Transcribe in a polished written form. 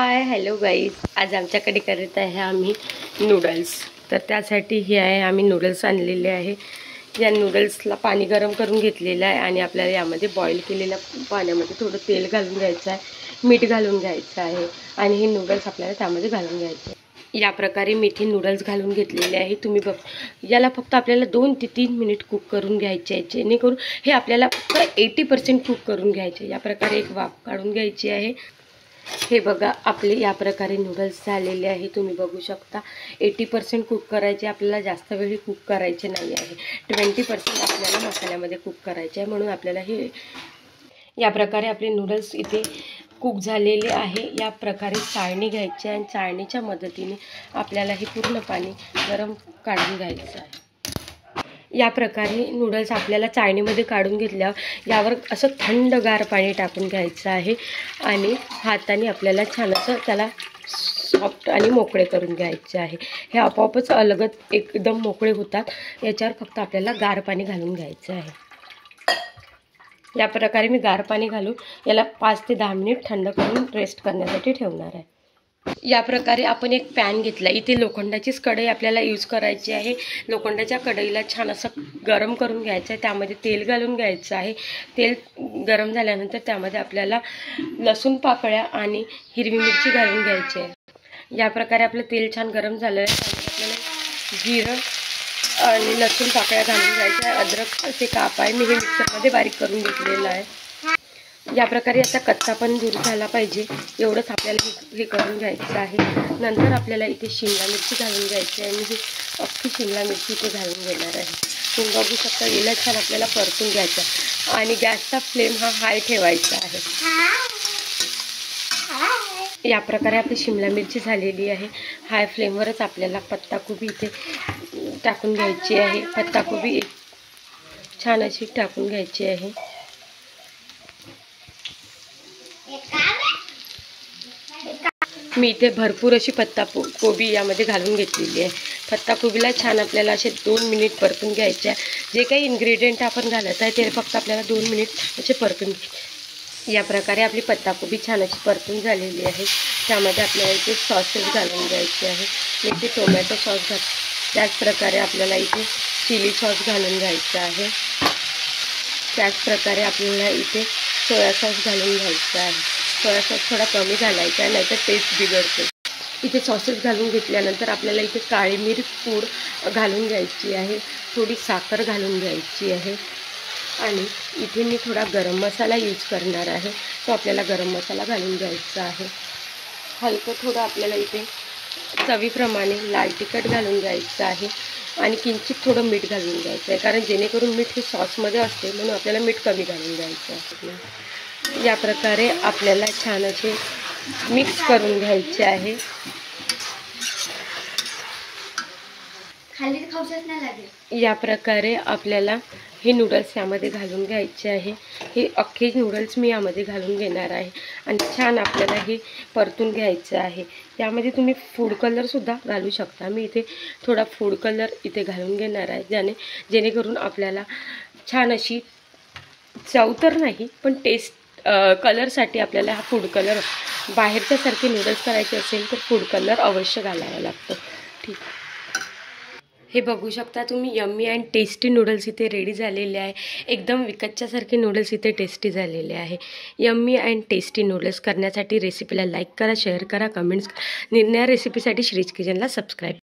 Hi hello guys, आज आमच्याकडे करत आहे आम्ही नूडल्स. तर त्यासाठी हे आहे, आम्ही नूडल्स आणलेले आहे. या नूडल्सला पाणी गरम करून घेतलेलं आहे आणि आपल्याला यामध्ये बॉईल केलेल्या पाण्यामध्ये थोडं तेल घालून घ्यायचं आहे, मीठ घालून घ्यायचं आहे आणि हे नूडल्स आपल्याला त्यामध्ये घालून घ्यायचे आहे. या प्रकारे मीठ नूडल्स घालून घेतलेले आहे. तुम्ही बघ, याला फक्त आपल्याला 2 ते 3 मिनिट कुक करून घ्यायचे आहे, जेणेकरून हे आपल्याला फक्त 80% कुक करून घ्यायचे. या प्रकारे एक वाफ काढून घ्यायची आहे. हे बघा, आपले या प्रकारे नूडल्स झालेले आहे. तुम्ही बघू शकता 80% कुक करायचे, आपल्याला जास्त वेळ कुक करायचे नाही आहे. 20% आपल्याला मसाल्यामध्ये कुक करायचे आहे, म्हणून आपल्याला हे या प्रकारे आपले नूडल्स इथे कुक झालेले आहे. या प्रकारे चाळणी घ्यायची आणि चाळणीच्या मदतीने आपल्याला हे पूर्ण पाणी गरम काढून घ्यायचं आहे. या प्रकारे नूडल्स आपल्याला चाळणीमध्ये काढून घेतल्यावर यावर असं थंडगार पाणी टाकून घ्यायचं आहे आणि हाताने आपल्याला छान असं त्याला सॉफ्ट आणि मोकळे करून घ्यायचे आहे. हे आपोआपच अलगद एकदम मोकळे होतात. याच्यावर फक्त आपल्याला गार पाणी घालून घ्यायचं आहे. या प्रकारे मी गार पाणी घालून याला 5 ते 10 मिनिट थंड करून रेस्ट करण्यासाठी ठेवणार आहे. या प्रकारे आपण एक पॅन घेतला. इथे लोखंडाचीच कढई आपल्याला यूज करायची आहे. लोखंडाच्या कढईला छान असं गरम करून घ्यायचं आहे. त्यामध्ये तेल घालून घ्यायचं आहे. तेल गरम झाल्यानंतर त्यामध्ये आपल्याला लसूण पाकळ्या आणि हिरवी मिरची घालून घ्यायची आहे. या प्रकारे आपलं तेल छान गरम झालं आहे. त्यामध्ये आपल्याला जिरं आणि लसूण पाकळ्या घालून घ्यायच्या आहे. अद्रकचे काप आहे, मी हे मिक्सरमध्ये बारीक करून घेतलेलं आहे. या प्रकारे याचा कच्चा पण दूर झाला पाहिजे, एवढंच आपल्याला हे करून घ्यायचं आहे. नंतर आपल्याला इथे शिमला मिरची घालून घ्यायची आहे. मी ही अख्खी शिमला मिरची इथे घालून घेणार आहे. तुम्ही बघू शकता, याला छान आपल्याला परतून घ्यायचं आणि गॅसचा फ्लेम हा हाय ठेवायचा आहे. या प्रकारे आपली शिमला मिरची झालेली आहे. हाय फ्लेमवरच आपल्याला पत्ताकोबी इथे टाकून घ्यायची आहे. पत्ताकोबी छान अशी टाकून घ्यायची आहे. मी इथे भरपूर अशी पत्ताकोबी यामध्ये घालून घेतलेली आहे. पत्ताकोबीला छान आपल्याला असे 2 मिनिट परतून घ्यायचे आहे. जे काही इन्ग्रेडियंट आपण घालत आहे ते फक्त आपल्याला 2 मिनिट असे परतून घ्यायचे. या प्रकारे आपली पत्ताकोबी छान अशी परतून झालेली आहे. त्यामध्ये आपल्याला इथे सॉसेस घालून घ्यायचे आहे. इथे टोमॅटो सॉस त्याचप्रकारे आपल्याला इथे चिली सॉस घालून घ्यायचं आहे. त्याचप्रकारे आपल्याला इथे सोया सॉस घालून घ्यायचं आहे. सोया सॉस थोडा कमी घालायचा आहे, नाहीतर टेस्ट बिघडते. इथे सॉसेस घालून घेतल्यानंतर आपल्याला इथे काळी मिरी पूड घालून घ्यायची आहे. थोडी साखर घालून घ्यायची आहे आणि इथे मी थोडा गरम मसाला यूज करणार आहे. तो आपल्याला गरम मसाला घालून घ्यायचा आहे. हलकं थोडं आपल्याला इथे चवीप्रमाणे लाल तिखट घालून घ्यायचं आहे आणि किंचित थोडं मीठ घालून घ्यायचं आहे, कारण जेणेकरून मीठ हे सॉसमध्ये असते, म्हणून आपल्याला मीठ कमी घालून घ्यायचं आहे. या प्रकारे आपल्याला छान असे मिक्स करून घ्यायचे आहे. या प्रकारे आपल्याला हे नूडल्स यामध्ये घालून घ्यायचे आहे. हे अख्खे नूडल्स मी यामध्ये घालून घेणार आहे आणि छान आपल्याला हे परतून घ्यायचं आहे. यामध्ये तुम्ही फूड कलरसुद्धा घालू शकता. मी इथे थोडा फूड कलर इथे घालून घेणार आहे, जेणेकरून आपल्याला छान अशी चव तर नाही, पण टेस्ट कलरसाठी आपल्याला हा फूड कलर, बाहेरच्यासारखे नूडल्स करायचे असेल तर फूड कलर अवश्य घालावा लागतो. ठीक, हे बघू शकता तुम्ही, यम्मी अँड टेस्टी नूडल्स इथे रेडी झालेले आहे. एकदम विकतच्यासारखे नूडल्स इथे टेस्टी झालेले आहे. यम्मी अँड टेस्टी नूडल्स करण्यासाठी रेसिपीला लाईक करा, शेअर करा, कमेंट्स करा. निर्णय रेसिपीसाठी श्रीज किचनला सबस्क्राईब